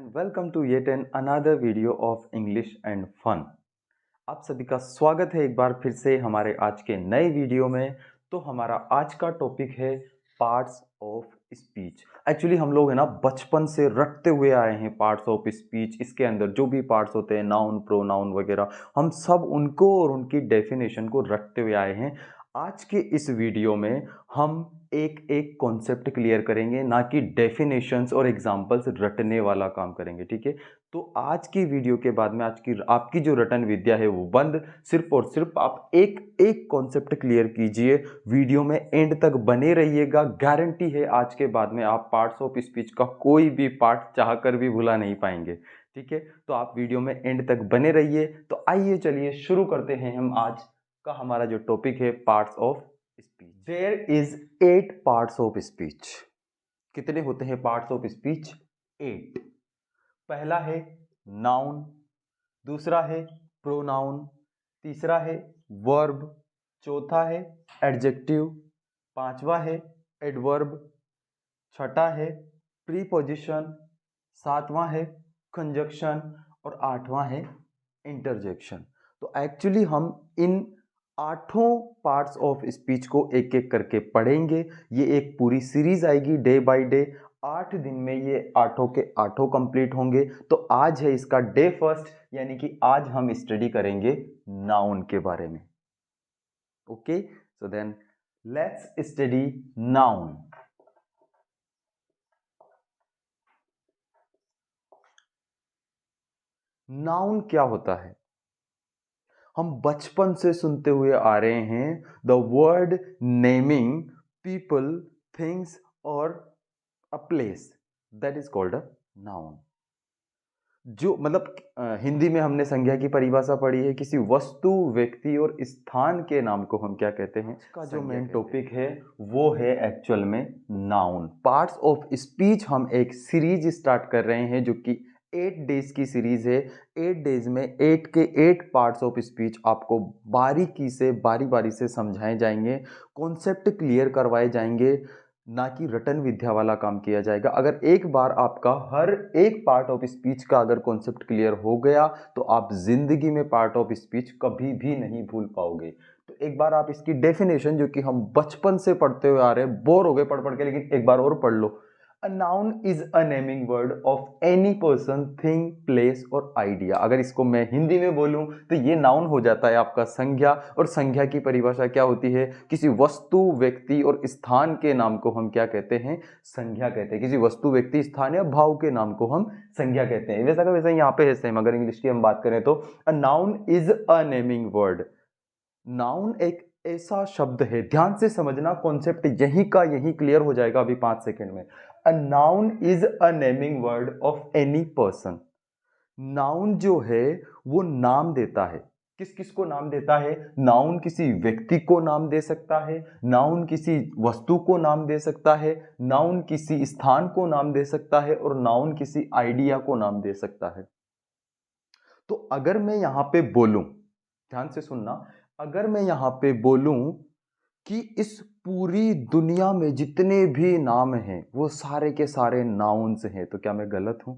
And welcome to yet an another video of English and fun. आप सभी का स्वागत है एक बार फिर से हमारे आज के नए वीडियो में। तो हमारा आज का टॉपिक है पार्ट्स ऑफ स्पीच। एक्चुअली हम लोग है ना बचपन से रटते हुए आए हैं पार्ट्स ऑफ स्पीच। इसके अंदर जो भी पार्ट्स होते हैं नाउन प्रोनाउन वगैरह, हम सब उनको और उनकी डेफिनेशन को रटते हुए आए हैं। आज के इस वीडियो में हम एक एक कॉन्सेप्ट क्लियर करेंगे, ना कि डेफिनेशंस और एग्जांपल्स रटने वाला काम करेंगे। ठीक है, तो आज की वीडियो के बाद में आज की आपकी जो रटन विद्या है वो बंद। सिर्फ और सिर्फ आप एक एक कॉन्सेप्ट क्लियर कीजिए। वीडियो में एंड तक बने रहिएगा। गारंटी है आज के बाद में आप पार्ट्स ऑफ स्पीच का कोई भी पार्ट चाहकर भी भुला नहीं पाएंगे। ठीक है, तो आप वीडियो में एंड तक बने रहिए। तो आइए चलिए शुरू करते हैं हम आज का हमारा जो टॉपिक है parts of speech. There is 8 parts of speech. कितने होते हैं पार्ट्स ऑफ स्पीच? 8। पहला है नाउन, दूसरा है प्रोनाउन, तीसरा है वर्ब, चौथा है एडजेक्टिव, पांचवा है एडवर्ब, छठा है प्रीपोजिशन, सातवां है कंजक्शन और आठवां है इंटरजेक्शन। तो एक्चुअली हम इन आठों पार्ट्स ऑफ स्पीच को एक एक करके पढ़ेंगे। ये एक पूरी सीरीज आएगी डे बाय डे। 8 दिन में ये आठों के आठों कंप्लीट होंगे। तो आज है इसका डे फर्स्ट, यानी कि आज हम स्टडी करेंगे नाउन के बारे में। Okay, so then let's study noun. Noun क्या होता है? हम बचपन से सुनते हुए आ रहे हैं the word naming people, things और a place, that is called a noun. जो मतलब हिंदी में हमने संज्ञा की परिभाषा पढ़ी है, किसी वस्तु व्यक्ति और स्थान के नाम को हम क्या कहते हैं? इसका जो मेन टॉपिक है वो है एक्चुअल में नाउन। पार्ट्स ऑफ स्पीच हम एक सीरीज स्टार्ट कर रहे हैं जो कि 8 डेज की सीरीज है। 8 डेज में 8 के 8 पार्ट्स ऑफ स्पीच आपको बारीकी से बारी बारी से समझाए जाएंगे, कॉन्सेप्ट क्लियर करवाए जाएंगे, ना कि रटन विद्या वाला काम किया जाएगा। अगर एक बार आपका हर एक पार्ट ऑफ स्पीच का अगर कॉन्सेप्ट क्लियर हो गया तो आप जिंदगी में पार्ट ऑफ स्पीच कभी भी नहीं भूल पाओगे। तो एक बार आप इसकी डेफिनेशन जो कि हम बचपन से पढ़ते हुए आ रहे हैं, बोर हो गए पढ़ पढ़ के, लेकिन एक बार और पढ़ लो। A noun is a naming word of any person, thing, place और idea। अगर इसको मैं हिंदी में बोलूं तो ये नाउन हो जाता है आपका संज्ञा। और संज्ञा की परिभाषा क्या होती है? किसी वस्तु व्यक्ति और स्थान के नाम को हम क्या कहते हैं? संज्ञा कहते हैं। किसी वस्तु व्यक्ति स्थान या भाव के नाम को हम संज्ञा कहते हैं। वैसा का वैसा यहाँ पे है सेम। अगर इंग्लिश की हम बात करें तो a noun is a naming word. Noun एक ऐसा शब्द है, ध्यान से समझना, कॉन्सेप्ट यही का यही क्लियर हो जाएगा अभी 5 सेकंड में। A noun is a naming word of any person. Noun जो है वो नाम देता है। किस किस को नाम देता है? नाउन किसी व्यक्ति को नाम दे सकता है, नाउन किसी वस्तु को नाम दे सकता है, नाउन किसी स्थान को नाम दे सकता है और नाउन किसी आइडिया को नाम दे सकता है। तो अगर मैं यहां पे बोलूं, ध्यान से सुनना, अगर मैं यहां पे बोलूं कि इस पूरी दुनिया में जितने भी नाम हैं वो सारे के सारे नाउन्स हैं, तो क्या मैं गलत हूं?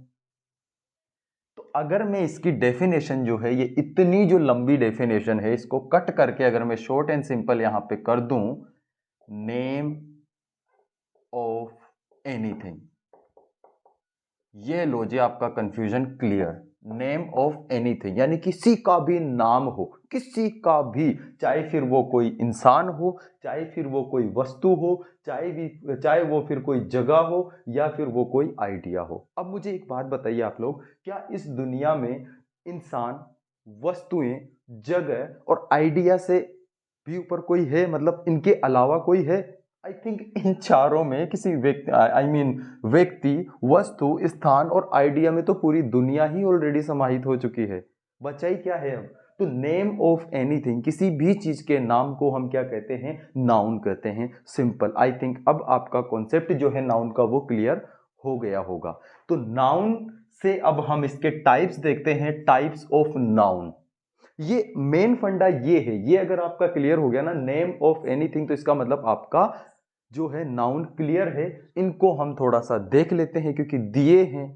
तो अगर मैं इसकी डेफिनेशन जो है, ये इतनी जो लंबी डेफिनेशन है, इसको कट करके अगर मैं शॉर्ट एंड सिंपल यहां पे कर दूं, नेम ऑफ एनीथिंग। ये लो जी आपका confusion clear. Name of anything यानी किसी का भी नाम हो, किसी का भी, चाहे फिर वो कोई इंसान हो, चाहे फिर वो कोई वस्तु हो, चाहे वो फिर कोई जगह हो, या फिर वो कोई आइडिया हो। अब मुझे एक बात बताइए आप लोग, क्या इस दुनिया में इंसान, वस्तुएं, जगह और आइडिया से भी ऊपर कोई है? मतलब इनके अलावा कोई है? आई थिंक इन चारों में किसी व्यक्ति, व्यक्ति, वस्तु, स्थान और आइडिया में तो पूरी दुनिया ही ऑलरेडी समाहित हो चुकी है। बचा ही क्या है अब? तो नेम ऑफ एनीथिंग, किसी भी चीज के नाम को हम क्या कहते हैं? नाउन कहते हैं। सिंपल। आई थिंक अब आपका कॉन्सेप्ट जो है नाउन का वो क्लियर हो गया होगा। तो नाउन से अब हम इसके टाइप्स देखते हैं, टाइप्स ऑफ नाउन। ये मेन फंडा ये है, ये अगर आपका क्लियर हो गया ना, नेम ऑफ एनीथिंग, तो इसका मतलब आपका जो है नाउन क्लियर है। इनको हम थोड़ा सा देख लेते हैं क्योंकि दिए हैं।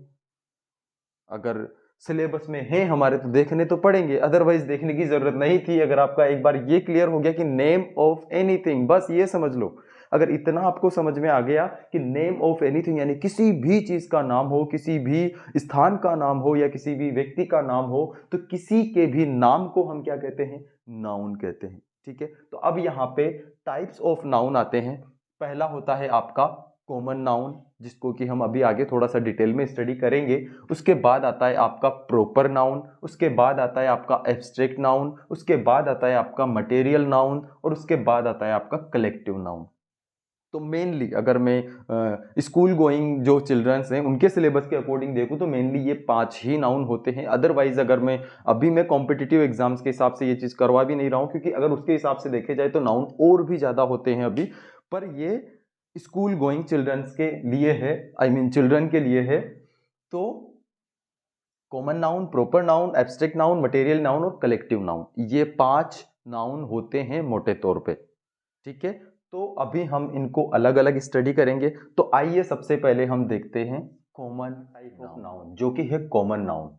अगर सिलेबस में है हमारे तो देखने तो पड़ेंगे, अदरवाइज देखने की जरूरत नहीं थी। अगर आपका एक बार ये क्लियर हो गया कि नेम ऑफ एनीथिंग, बस ये समझ लो, अगर इतना आपको समझ में आ गया कि नेम ऑफ एनीथिंग यानी किसी भी चीज का नाम हो, किसी भी स्थान का नाम हो या किसी भी व्यक्ति का नाम हो, तो किसी के भी नाम को हम क्या कहते हैं? नाउन कहते हैं। ठीक है, तो अब यहाँ पे टाइप्स ऑफ नाउन आते हैं। पहला होता है आपका कॉमन नाउन, जिसको कि हम अभी आगे थोड़ा सा डिटेल में स्टडी करेंगे। उसके बाद आता है आपका प्रॉपर नाउन, उसके बाद आता है आपका एब्स्ट्रैक्ट नाउन, उसके बाद आता है आपका मटेरियल नाउन, और उसके बाद आता है आपका कलेक्टिव नाउन। तो मेनली अगर मैं स्कूल गोइंग जो चिल्ड्रंस हैं उनके सिलेबस के अकॉर्डिंग देखूं तो मेनली ये 5 ही नाउन होते हैं। अदरवाइज अगर मैं कॉम्पिटिटिव एग्जाम्स के हिसाब से ये चीज़ करवा भी नहीं रहा हूं, क्योंकि अगर उसके हिसाब से देखे जाए तो नाउन और भी ज़्यादा होते हैं अभी, पर ये स्कूल गोइंग चिल्ड्रंस के लिए है, आई मीन चिल्ड्रन के लिए है। तो common noun, proper noun, abstract noun, material noun और कलेक्टिव नाउन, ये 5 नाउन होते हैं मोटे तौर पे। ठीक है, तो अभी हम इनको अलग अलग स्टडी करेंगे। तो आइए सबसे पहले हम देखते हैं कॉमन टाइप ऑफ नाउन, जो कि है कॉमन नाउन।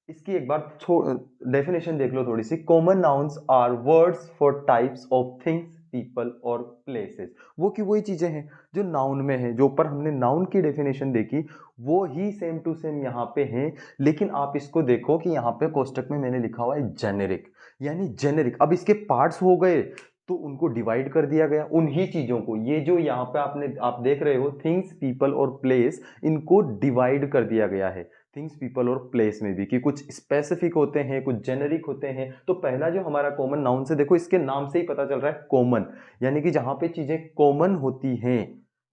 इसकी एक बार डेफिनेशन देख लो थोड़ी सी। Common nouns are words for types of things, people और प्लेसेस। वो की वही चीजें हैं जो नाउन में है, जो ऊपर हमने नाउन की डेफिनेशन देखी वो ही सेम टू सेम यहाँ पे है। लेकिन आप इसको देखो कि यहाँ पे कोष्टक में मैंने लिखा हुआ है जेनेरिक, यानी जेनेरिक। अब इसके पार्ट्स हो गए तो उनको डिवाइड कर दिया गया उन्हीं चीजों को। ये जो यहाँ पे आप देख रहे हो थिंग्स, पीपल और प्लेस, इनको डिवाइड कर दिया गया है थिंग्स, पीपल और प्लेस में भी, कि कुछ स्पेसिफिक होते हैं, कुछ जेनेरिक होते हैं। तो पहला जो हमारा कॉमन नाउन से देखो, इसके नाम से ही पता चल रहा है कॉमन, यानी कि जहां पे चीजें कॉमन होती हैं,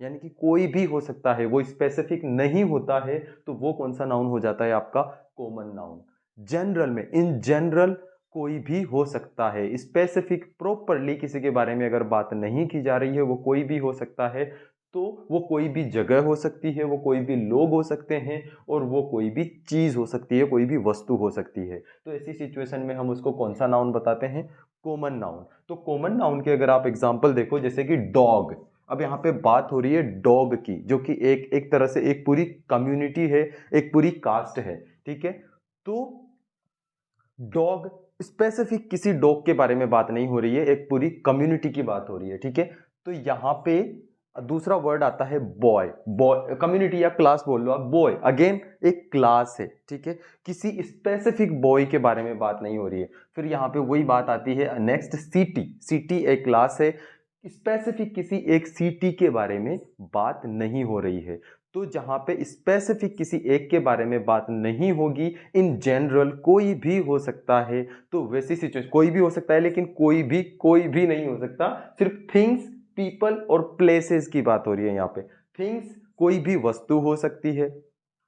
यानी कि कोई भी हो सकता है, वो स्पेसिफिक नहीं होता है, तो वो कौन सा नाउन हो जाता है आपका? Common noun. जनरल में, इन जनरल कोई भी हो सकता है। स्पेसिफिक प्रॉपरली किसी के बारे में अगर बात नहीं की जा रही है, वो कोई भी हो सकता है, तो वो कोई भी जगह हो सकती है, वो कोई भी लोग हो सकते हैं, और वो कोई भी चीज हो सकती है, कोई भी वस्तु हो सकती है। तो ऐसी सिचुएशन में हम उसको कौन सा नाउन बताते हैं? Common noun. तो कॉमन नाउन के अगर आप एग्जांपल देखो, जैसे कि डॉग। अब यहाँ पे बात हो रही है डॉग की, जो कि एक तरह से एक पूरी कम्युनिटी है, एक पूरी कास्ट है। ठीक है, तो डॉग, स्पेसिफिक किसी डॉग के बारे में बात नहीं हो रही है, एक पूरी कम्युनिटी की बात हो रही है। ठीक है, तो यहां पे दूसरा वर्ड आता है बॉय। बॉय कम्युनिटी या क्लास बोल लो आप, बॉय अगेन एक क्लास है। ठीक है, किसी स्पेसिफिक बॉय के बारे में बात नहीं हो रही है। फिर यहां पे वही बात आती है नेक्स्ट, सिटी। सिटी एक क्लास है, स्पेसिफिक किसी एक सिटी के बारे में बात नहीं हो रही है। तो जहां पे स्पेसिफिक किसी एक के बारे में बात नहीं होगी, इन जनरल कोई भी हो सकता है। तो वैसी सिचुएशन, कोई भी हो सकता है लेकिन कोई भी नहीं हो सकता। सिर्फ थिंग्स, पीपल और प्लेसेस की बात हो रही है यहाँ पे। थिंग्स कोई भी वस्तु हो सकती है,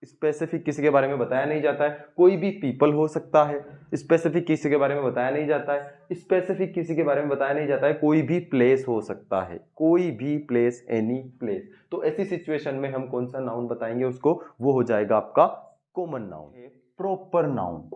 स्पेसिफिक किसी के बारे में बताया नहीं जाता है। कोई भी पीपल हो सकता है, स्पेसिफिक किसी के बारे में बताया नहीं जाता है। स्पेसिफिक किसी के बारे में बताया नहीं जाता है। कोई भी प्लेस हो सकता है, कोई भी प्लेस, एनी प्लेस। तो ऐसी सिचुएशन में हम कौन सा नाउन बताएंगे उसको? वो हो जाएगा आपका कॉमन नाउन। प्रॉपर नाउन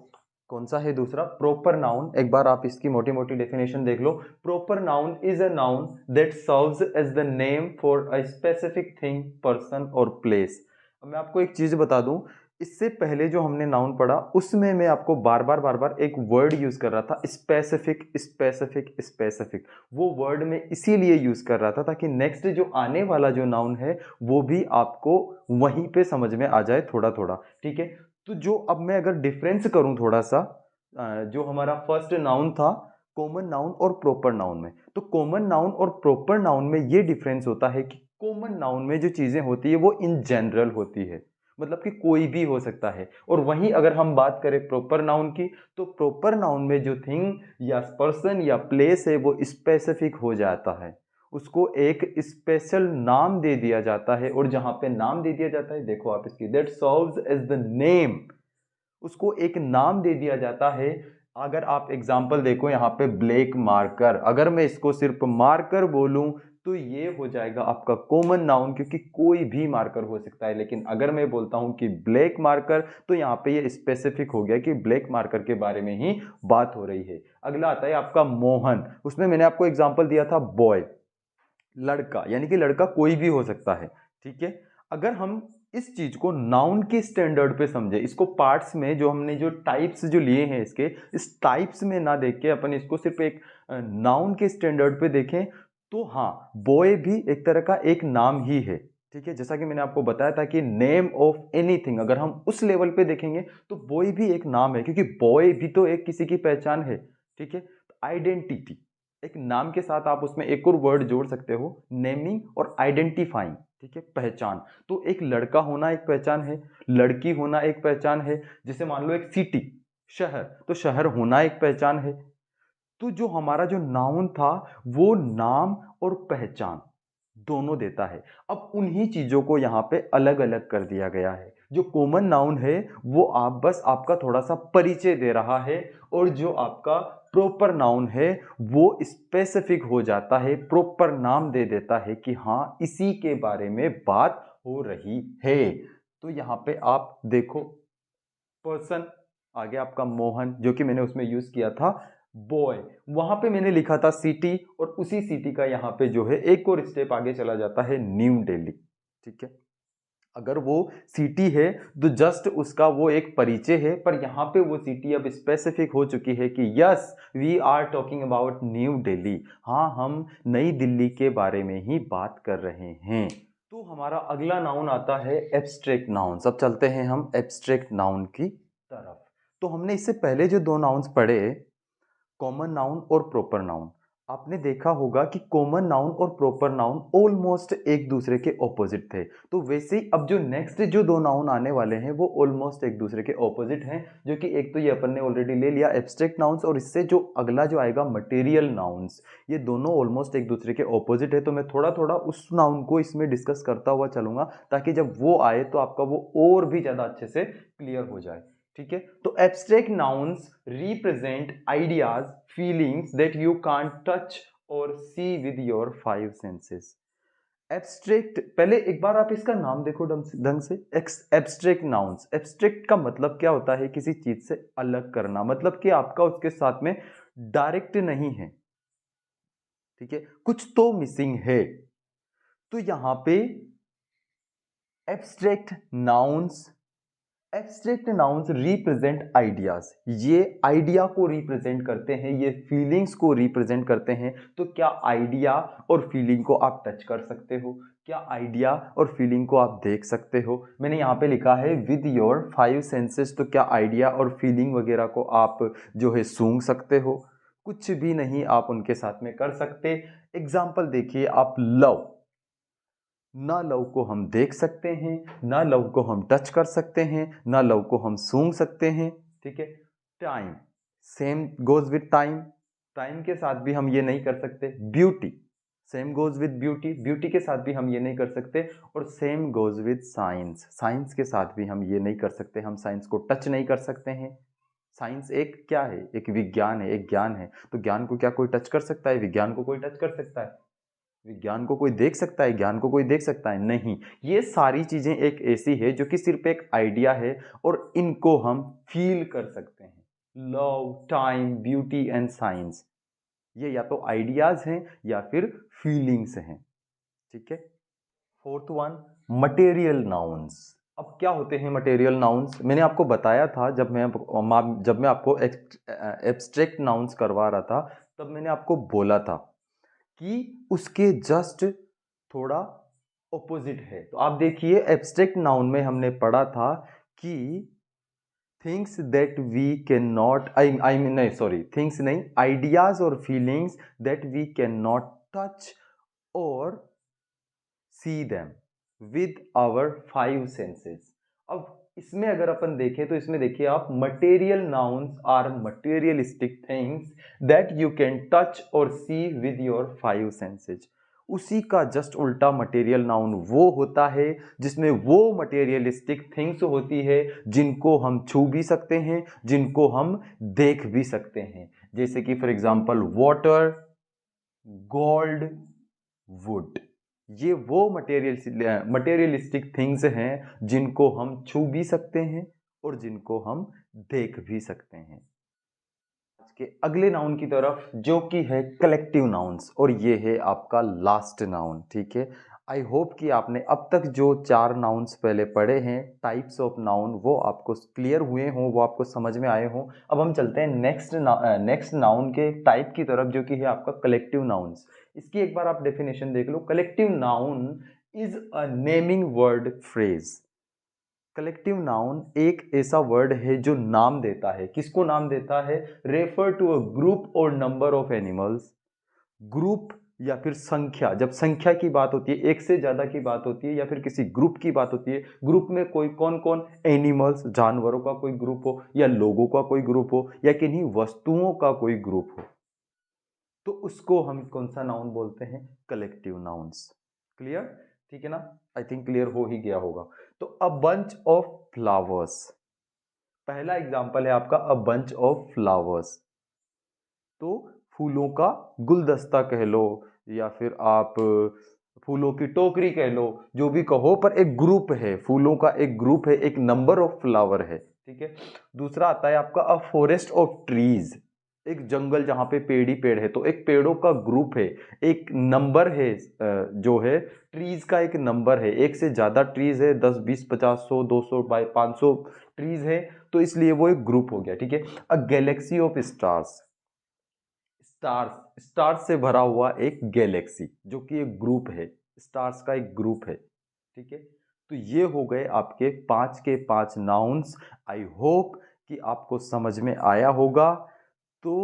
कौन सा है? दूसरा प्रॉपर नाउन। एक बार आप इसकी मोटी मोटी डेफिनेशन देख लो। Proper noun is a noun that serves as the name for a specific thing, person और प्लेस। अब मैं आपको एक चीज बता दूं, इससे पहले जो हमने नाउन पढ़ा उसमें मैं आपको बार बार एक वर्ड यूज कर रहा था, स्पेसिफिक स्पेसिफिक स्पेसिफिक। वो वर्ड मैं इसीलिए यूज कर रहा था ताकि नेक्स्ट जो आने वाला जो नाउन है वो भी आपको वहीं पे समझ में आ जाए थोड़ा थोड़ा। ठीक है, तो जो अब मैं अगर डिफरेंस करूं थोड़ा सा, जो हमारा फर्स्ट नाउन था कॉमन नाउन और प्रॉपर नाउन में, तो कॉमन नाउन और प्रॉपर नाउन में ये डिफरेंस होता है कि कॉमन नाउन में जो चीजें होती है वो इन जनरल होती है, मतलब कि कोई भी हो सकता है। और वहीं अगर हम बात करें प्रॉपर नाउन की, तो प्रॉपर नाउन में जो थिंग या पर्सन या प्लेस है वो स्पेसिफिक हो जाता है, उसको एक स्पेशल नाम दे दिया जाता है। और जहां पे नाम दे दिया जाता है, देखो आप इसकी, that serves as the name, उसको एक नाम दे दिया जाता है। अगर आप एग्जाम्पल देखो यहाँ पे ब्लैक मार्कर, अगर मैं इसको सिर्फ मार्कर बोलूं तो ये हो जाएगा आपका कॉमन नाउन, क्योंकि कोई भी मार्कर हो सकता है। लेकिन अगर मैं बोलता हूं कि ब्लैक मार्कर, तो यहाँ पे ये स्पेसिफिक हो गया कि ब्लैक मार्कर के बारे में ही बात हो रही है। अगला आता है आपका मोहन, उसमें मैंने आपको एग्जाम्पल दिया था बॉय, लड़का, यानी कि लड़का कोई भी हो सकता है। ठीक है, अगर हम इस चीज को नाउन के स्टैंडर्ड पे समझे, इसको पार्ट्स में जो हमने जो टाइप्स जो लिए हैं इसके, इस टाइप्स में ना देख के अपन इसको सिर्फ एक नाउन के स्टैंडर्ड पे देखें तो हाँ, बॉय भी एक तरह का एक नाम ही है। ठीक है, जैसा कि मैंने आपको बताया था कि नेम ऑफ एनीथिंग, अगर हम उस लेवल पे देखेंगे तो बॉय भी एक नाम है, क्योंकि बॉय भी तो एक किसी की पहचान है। ठीक है, आइडेंटिटी, एक नाम के साथ आप उसमें एक और वर्ड जोड़ सकते हो, नेमिंग और आइडेंटिफाइंग। ठीक है, पहचान, तो एक लड़का होना एक पहचान है, लड़की होना एक पहचान है। जैसे मान लो एक सिटी, शहर, तो शहर होना एक पहचान है। तो जो हमारा जो नाउन था वो नाम और पहचान दोनों देता है। अब उन्हीं चीजों को यहां पे अलग अलग कर दिया गया है। जो कॉमन नाउन है वो आप बस आपका थोड़ा सा परिचय दे रहा है, और जो आपका प्रॉपर नाउन है वो स्पेसिफिक हो जाता है, प्रॉपर नाम दे देता है कि हाँ इसी के बारे में बात हो रही है। तो यहां पे आप देखो, पर्सन, आगे आपका मोहन, जो कि मैंने उसमें यूज किया था बॉय, वहां पे मैंने लिखा था सिटी, और उसी सिटी का यहां पे जो है एक और स्टेप आगे चला जाता है, न्यू दिल्ली। ठीक है, अगर वो सिटी है तो जस्ट उसका वो एक परिचय है, पर यहां पे वो सिटी अब स्पेसिफिक हो चुकी है कि yes we are talking about New Delhi. हाँ, हम नई दिल्ली के बारे में ही बात कर रहे हैं। तो हमारा अगला नाउन आता है एब्स्ट्रैक्ट नाउन। अब चलते हैं हम एब्स्ट्रैक्ट नाउन की तरफ। तो हमने इससे पहले जो दो नाउन्स पढ़े, कॉमन नाउन और प्रॉपर नाउन, आपने देखा होगा कि कॉमन नाउन और प्रॉपर नाउन ऑलमोस्ट एक दूसरे के ऑपोजिट थे। तो वैसे ही अब जो नेक्स्ट जो दो नाउन आने वाले हैं वो ऑलमोस्ट एक दूसरे के ऑपोजिट हैं, जो कि एक तो ये अपन ने ऑलरेडी ले लिया एब्स्ट्रैक्ट नाउन्स, और इससे जो अगला जो आएगा मटेरियल नाउन्स, ये दोनों ऑलमोस्ट एक दूसरे के ऑपोजिट है। तो मैं थोड़ा थोड़ा उस नाउन को इसमें डिस्कस करता हुआ चलूंगा, ताकि जब वो आए तो आपका वो और भी ज्यादा अच्छे से क्लियर हो जाए। ठीक है, तो abstract nouns represent ideas, feelings that you can't touch और see with your five senses. Abstract, पहले एक बार आप इसका नाम देखो ढंग से। एब्स्ट्रैक्ट नाउन्स, एब्स्ट्रैक्ट का मतलब क्या होता है, किसी चीज से अलग करना, मतलब कि आपका उसके साथ में डायरेक्ट नहीं है। ठीक है, कुछ तो मिसिंग है। तो यहां पे abstract nouns, abstract nouns represent ideas, ये आइडिया को रिप्रेजेंट करते हैं, ये फीलिंग्स को रिप्रेजेंट करते हैं। तो क्या आइडिया और फीलिंग को आप टच कर सकते हो? क्या आइडिया और फीलिंग को आप देख सकते हो? मैंने यहाँ पे लिखा है विद योर फाइव सेंसेस, तो क्या आइडिया और फीलिंग वगैरह को आप जो है सूंघ सकते हो? कुछ भी नहीं आप उनके साथ में कर सकते। एग्जाम्पल देखिए, आप लव, ना लव को हम देख सकते हैं, ना लव को हम टच कर सकते हैं, ना लव को हम सूंघ सकते हैं। ठीक है, time, same goes with time, time के साथ भी हम ये नहीं कर सकते। Beauty, same goes with beauty, beauty के साथ भी हम ये नहीं कर सकते। और same goes with science, science के साथ भी हम ये नहीं कर सकते, हम साइंस को टच नहीं कर सकते हैं। साइंस एक क्या है, एक विज्ञान है, एक ज्ञान है। तो ज्ञान को क्या कोई टच कर सकता है? विज्ञान को कोई टच कर सकता है? विज्ञान को कोई देख सकता है? ज्ञान को कोई देख सकता है? नहीं। ये सारी चीजें एक ऐसी है जो कि सिर्फ एक आइडिया है, और इनको हम फील कर सकते हैं। Love, time, beauty and science, ये या तो आइडियाज हैं या फिर फीलिंग्स हैं। ठीक है, फोर्थ वन, मटेरियल नाउन्स। अब क्या होते हैं मटेरियल नाउन्स? मैंने आपको बताया था जब मैं आपको एब्स्ट्रैक्ट नाउन्स करवा रहा था, तब मैंने आपको बोला था कि उसके जस्ट थोड़ा ऑपोजिट है। तो आप देखिए, एब्स्ट्रैक्ट नाउन में हमने पढ़ा था कि things that we can not, I mean नहीं सॉरी, थिंग्स नहीं, आइडियाज और feelings that we can not touch और see them with our five senses. अब इसमें अगर अपन देखें तो इसमें देखिए आप, material nouns are materialistic things that you can touch और see with your five senses. उसी का जस्ट उल्टा मटेरियल नाउन वो होता है जिसमें वो मटेरियलिस्टिक थिंग्स होती है जिनको हम छू भी सकते हैं, जिनको हम देख भी सकते हैं। जैसे कि for example water, gold, would, ये वो मटेरियलिस्टिक थिंग्स हैं जिनको हम छू भी सकते हैं और जिनको हम देख भी सकते हैं। आज के अगले नाउन की तरफ, जो कि है कलेक्टिव नाउन्स, और ये है आपका लास्ट नाउन। ठीक है, आई होप कि आपने अब तक जो 4 नाउन्स पहले पढ़े हैं, टाइप्स ऑफ नाउन, वो आपको क्लियर हुए हों, वो आपको समझ में आए हों। अब हम चलते हैं नेक्स्ट नाउन के टाइप की तरफ, जो कि है आपका कलेक्टिव नाउन्स। इसकी एक बार आप डेफिनेशन देख लो। Collective noun is a naming word phrase. Collective noun एक ऐसा वर्ड है जो नाम देता है। किसको नाम देता है? रेफर टू अ ग्रुप और नंबर ऑफ एनिमल्स। ग्रुप या फिर संख्या, जब संख्या की बात होती है, एक से ज्यादा की बात होती है, या फिर किसी ग्रुप की बात होती है, ग्रुप में कोई कौन कौन, एनिमल्स, जानवरों का कोई ग्रुप हो, या लोगों का कोई ग्रुप हो, या किन्हीं वस्तुओं का कोई ग्रुप हो, तो उसको हम कौन सा नाउन बोलते हैं? Collective nouns. क्लियर? ठीक है ना? आई थिंक क्लियर हो ही गया होगा। तो अ बंच ऑफ फ्लावर्स, पहला एग्जांपल है आपका अ बंच ऑफ फ्लावर्स। तो फूलों का गुलदस्ता कह लो, या फिर आप फूलों की टोकरी कह लो, जो भी कहो, पर एक ग्रुप है, फूलों का एक ग्रुप है, एक नंबर ऑफ फ्लावर है। ठीक है। दूसरा आता है आपका अ फॉरेस्ट ऑफ ट्रीज, एक जंगल जहां पे पेड़ ही पेड़ है, तो एक पेड़ों का ग्रुप है, एक नंबर है, जो है ट्रीज का एक नंबर है, एक से ज्यादा ट्रीज है, 10 20 50 100 200 बाई 500 ट्रीज है, तो इसलिए वो एक ग्रुप हो गया। ठीक है। अ गैलेक्सी ऑफ स्टार्स, स्टार्स से भरा हुआ एक गैलेक्सी, जो कि एक ग्रुप है, स्टार्स का एक ग्रुप है। ठीक है। तो ये हो गए आपके 5 के 5 नाउन्स। आई होप कि आपको समझ में आया होगा। तो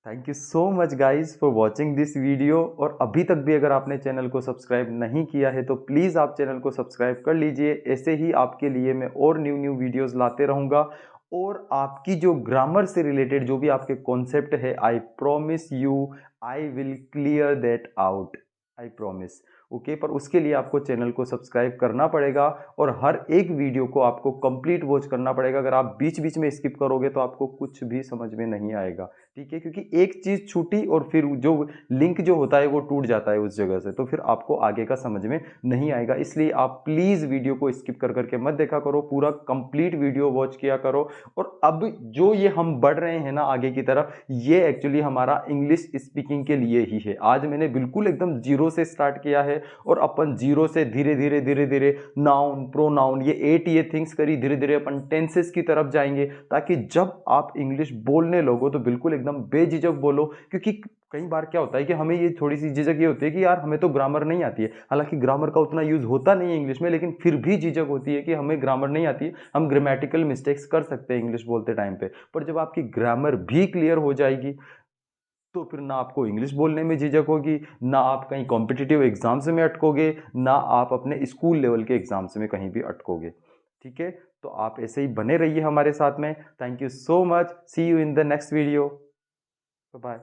thank you so much guys for watching this video. और अभी तक भी अगर आपने चैनल को सब्सक्राइब नहीं किया है तो प्लीज़ आप चैनल को सब्सक्राइब कर लीजिए। ऐसे ही आपके लिए मैं और न्यू न्यू वीडियोस लाते रहूँगा। और आपकी जो ग्रामर से रिलेटेड जो भी आपके कॉन्सेप्ट है, I promise you I will clear that out, I promise. Okay, पर उसके लिए आपको चैनल को सब्सक्राइब करना पड़ेगा और हर एक वीडियो को आपको कंप्लीट वॉच करना पड़ेगा। अगर आप बीच बीच में स्किप करोगे तो आपको कुछ भी समझ में नहीं आएगा। ठीक है, क्योंकि एक चीज छूटी और फिर जो लिंक जो होता है वो टूट जाता है उस जगह से, तो फिर आपको आगे का समझ में नहीं आएगा। इसलिए आप प्लीज वीडियो को स्किप कर करके मत देखा करो, पूरा कंप्लीट वीडियो वॉच किया करो। और अब जो ये हम बढ़ रहे हैं ना आगे की तरफ, ये एक्चुअली हमारा इंग्लिश स्पीकिंग के लिए ही है। आज मैंने बिल्कुल एकदम जीरो से स्टार्ट किया है और अपन जीरो से धीरे धीरे धीरे धीरे नाउन, प्रोनाउन, ये 8 ये थिंग्स करी, धीरे धीरे अपन टेंसेस की तरफ जाएंगे, ताकि जब आप इंग्लिश बोलने लगो तो बिल्कुल एकदम बेझिझक बोलो। क्योंकि कई बार क्या होता है कि हमें ये थोड़ी सी झिझक ये होती है कि यार हमें तो ग्रामर नहीं आती है, हालांकि ग्रामर का उतना यूज होता नहीं है इंग्लिश में, लेकिन फिर भी झिझक होती है कि हमें ग्रामर नहीं आती है, हम ग्रामेटिकल मिस्टेक्स कर सकते हैं इंग्लिश बोलते टाइम पे। पर जब आपकी ग्रामर भी क्लियर हो जाएगी तो फिर ना आपको इंग्लिश बोलने में झिझक होगी, ना आप कहीं कॉम्पिटिटिव एग्जाम्स में अटकोगे, ना आप अपने स्कूल लेवल के एग्जाम्स में कहीं भी अटकोगे। ठीक है। तो आप ऐसे ही बने रहिए हमारे साथ में। Thank you so much, see you in the next video, bye bye.